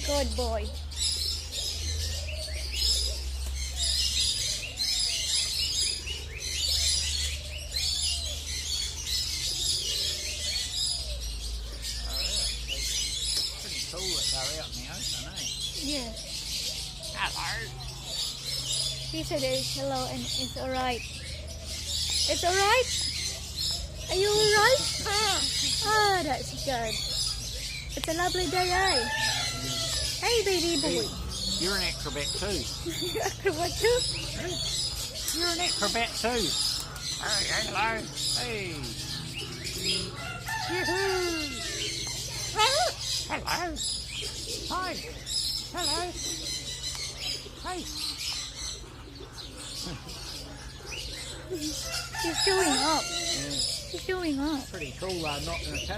Good boy. Pretty cool that they're out in the ocean, eh? Yeah. Hello. He said hello and it's alright. It's alright? Are you alright? Oh, that's good. It's a lovely day, eh? Hey, baby boy. You're an acrobat too. What too? You're an acrobat too. Hey, hello. Hey. Yoo-hoo. Hello. Hi. Hello. Hey. He's showing up. Yeah. He's showing up. Pretty cool, not in a cage.